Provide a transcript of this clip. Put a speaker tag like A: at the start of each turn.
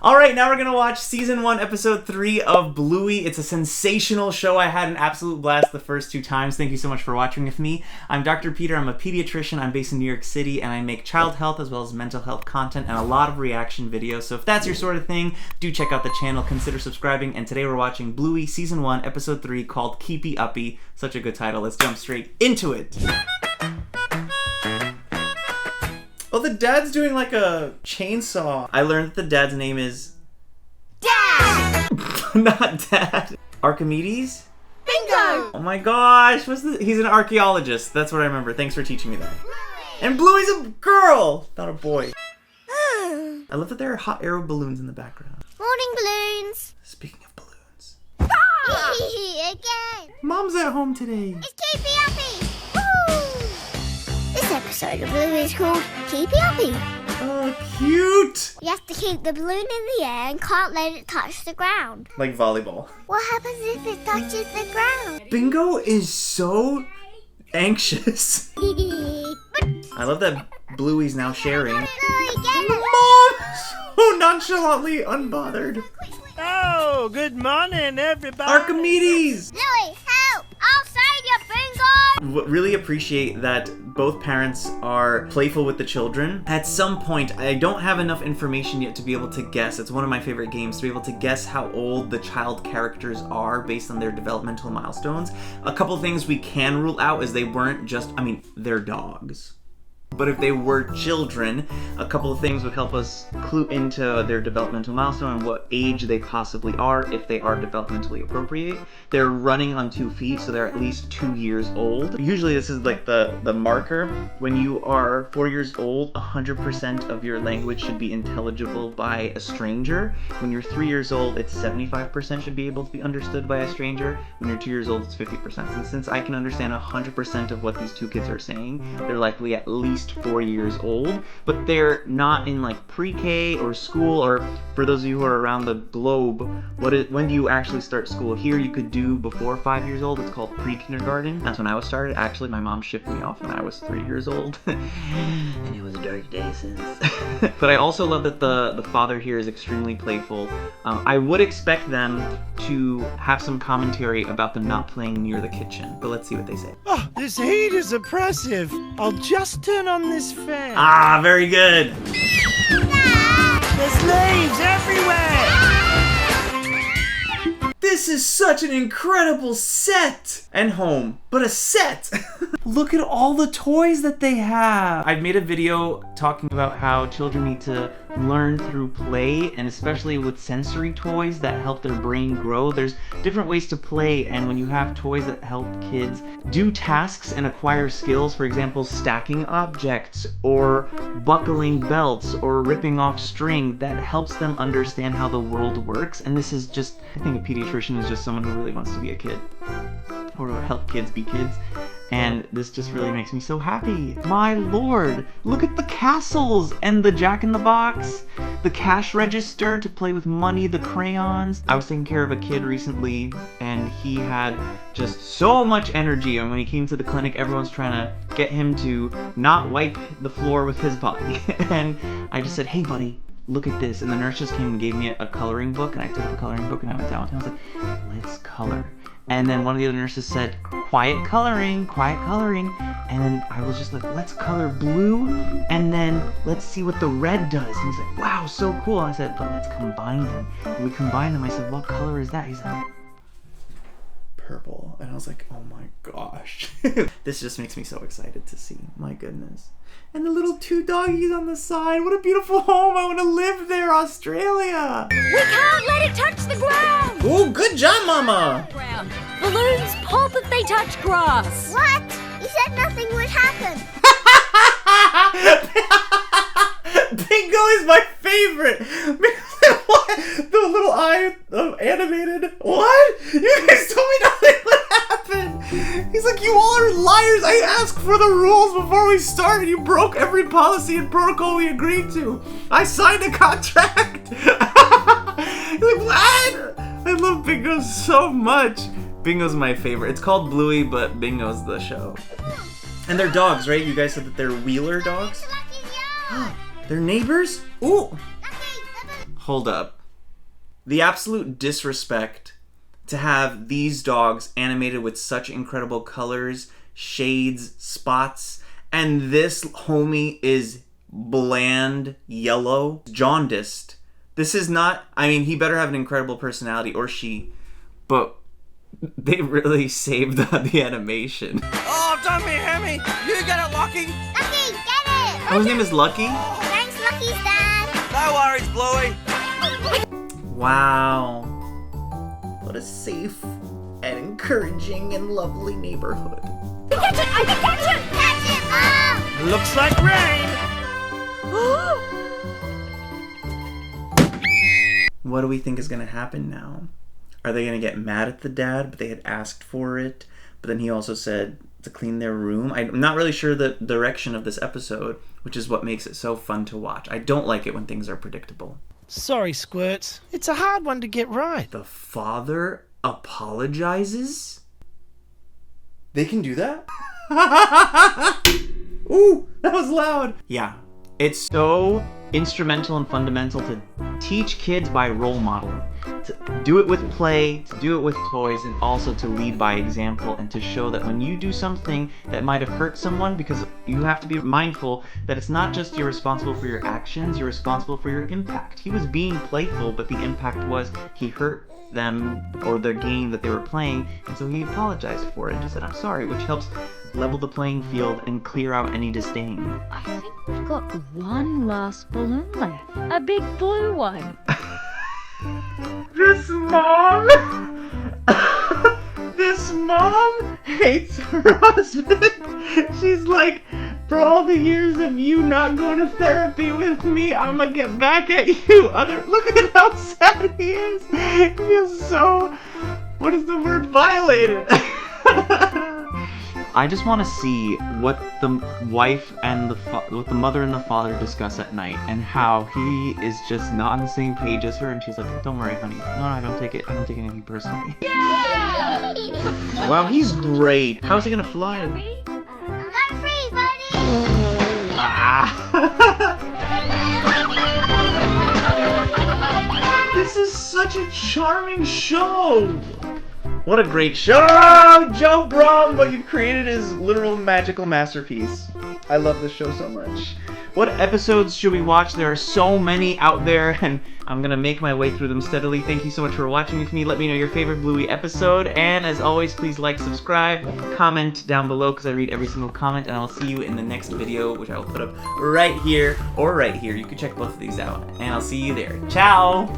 A: Alright, now we're gonna watch Season 1, Episode 3 of Bluey. It's a sensational show. I had an absolute blast the first 2 times. Thank you so much for watching with me. I'm Dr. Peter. I'm a pediatrician. I'm based in New York City, and I make child health as well as mental health content and a lot of reaction videos. So if that's your sort of thing, do check out the channel. Consider subscribing. And today we're watching Bluey Season 1, Episode 3 called KEEPY UPPY. Such a good title. Let's jump straight into it. Oh, the dad's doing like a chainsaw. I learned that the dad's name is... Dad! Not Dad. Archimedes?
B: Bingo!
A: Oh my gosh, he's an archaeologist. That's what I remember. Thanks for teaching me that. And Bluey's a girl, not a boy. I love that there are hot air balloons in the background.
B: Morning balloons.
A: Speaking of balloons.
B: Again.
A: Mom's at home today.
B: It's Keepy Uppy. Woo! This episode of Bluey is called Keepy Uppy.
A: Oh, cute!
B: You have to keep the balloon in the air and can't let it touch the ground.
A: Like volleyball.
B: What happens if it touches the ground?
A: Bingo is so anxious. I love that Bluey's now sharing.
B: Bluey, get it.
A: Mom! So nonchalantly unbothered.
C: Oh, good morning, everybody.
A: Archimedes!
B: Bluey, help! I'll save you, Bingo!
A: Really appreciate that both parents are playful with the children. At some point, I don't have enough information yet to be able to guess. It's one of my favorite games, to be able to guess how old the child characters are based on their developmental milestones. A couple things we can rule out is they weren't just, they're dogs. But if they were children, a couple of things would help us clue into their developmental milestone and what age they possibly are if they are developmentally appropriate. They're running on 2 feet, so they're at least 2 years old. Usually this is like the marker. When you are 4 years old, 100% of your language should be intelligible by a stranger. When you're 3 years old, it's 75% should be able to be understood by a stranger. When you're 2 years old, it's 50%. And since I can understand 100% of what these 2 kids are saying, they're likely at least 4 years old, but they're not in like pre-K or school. Or for those of you who are around the globe, when do you actually start school? Here you could do before 5 years old. It's called pre-kindergarten. That's when I was started. Actually, my mom shipped me off when I was 3 years old. And it was a dark day since. But I also love that the father here is extremely playful. I would expect them to have some commentary about them not playing near the kitchen, but let's see what they say.
C: Oh, this heat is oppressive. I'll just turn on this fan.
A: Ah, very good.
C: There's leaves everywhere.
A: This is such an incredible set! And home, but a set! Look at all the toys that they have! I've made a video talking about how children need to learn through play, and especially with sensory toys that help their brain grow. There's different ways to play, and when you have toys that help kids do tasks and acquire skills, for example, stacking objects, or buckling belts, or ripping off string, that helps them understand how the world works. And this is just, I think a pediatrician is just someone who really wants to be a kid, or help kids be kids. And this just really makes me so happy. My lord, look at the castles and the Jack-in-the-Box, the cash register to play with money, the crayons. I was taking care of a kid recently and he had just so much energy, and when he came to the clinic, everyone's trying to get him to not wipe the floor with his body. And I just said, hey buddy, look at this. And the nurse just came and gave me a coloring book, and I took the coloring book and I went down and I was like, let's color. And then one of the other nurses said, quiet coloring, and then I was just like, let's color blue, and then let's see what the red does. And he's like, wow, so cool. I said, but let's combine them. And we combined them. I said, what color is that? He said, purple. And I was like, oh my gosh. This just makes me so excited to see. My goodness. And the little 2 doggies on the side. What a beautiful home. I want to live there, Australia.
D: We can't let it touch the ground!
A: Oh, good job, Mama.
D: Balloons pop if they touch grass.
B: What? You said nothing would happen.
A: Bingo is my favorite. What? The little eye animated. What? You guys told me nothing would happen. He's like, you all are liars. I asked for the rules before we started. You broke every policy and protocol we agreed to. I signed a contract. He's like, what? I love Bingo so much. Bingo's my favorite. It's called Bluey, but Bingo's the show. And they're dogs, right? You guys said that they're Wheeler dogs? They're neighbors? Ooh! Hold up. The absolute disrespect to have these dogs animated with such incredible colors, shades, spots, and this homie is bland yellow, jaundiced. This is not, I mean, he better have an incredible personality, or she, but they really saved the animation.
C: Oh, don't be Hemi! You get it, Lucky!
B: Lucky, get it!
A: Oh, his name is Lucky?
B: Thanks, Lucky's dad.
C: No worries, Bluey!
A: Wow. What a safe and encouraging and lovely neighborhood.
D: Catch it! I can catch it!
B: Catch it, Mom!
C: Looks like rain!
A: What do we think is going to happen now? Are they going to get mad at the dad, but they had asked for it? But then he also said to clean their room. I'm not really sure the direction of this episode, which is what makes it so fun to watch. I don't like it when things are predictable.
C: Sorry, Squirts. It's a hard one to get right.
A: The father apologizes? They can do that? Ooh, that was loud. Yeah, it's so instrumental and fundamental to teach kids by role modeling. To do it with play, to do it with toys, and also to lead by example, and to show that when you do something that might have hurt someone, because you have to be mindful that it's not just you're responsible for your actions, you're responsible for your impact. He was being playful, but the impact was he hurt them or the game that they were playing, and so he apologized for it and just said, I'm sorry, which helps level the playing field and clear out any disdain.
D: I think we've got one last balloon left. A big blue one.
A: This mom hates her husband. She's like, for all the years of you not going to therapy with me, I'm gonna get back at you. Look at how sad he is. He feels so, what is the word, violated. I just want to see what the wife and what the mother and the father discuss at night, and how he is just not on the same page as her, and she's like, don't worry, honey. No, I don't take anything personally.
B: Yeah!
A: Wow, he's great. How's he gonna fly?
B: I'm free, buddy!
A: This is such a charming show. What a great show! Joe Brum, what you've created is literal magical masterpiece. I love this show so much. What episodes should we watch? There are so many out there, and I'm gonna make my way through them steadily. Thank you so much for watching with me. Let me know your favorite Bluey episode, and as always, please like, subscribe, comment down below, because I read every single comment, and I'll see you in the next video, which I will put up right here or right here. You can check both of these out, and I'll see you there. Ciao!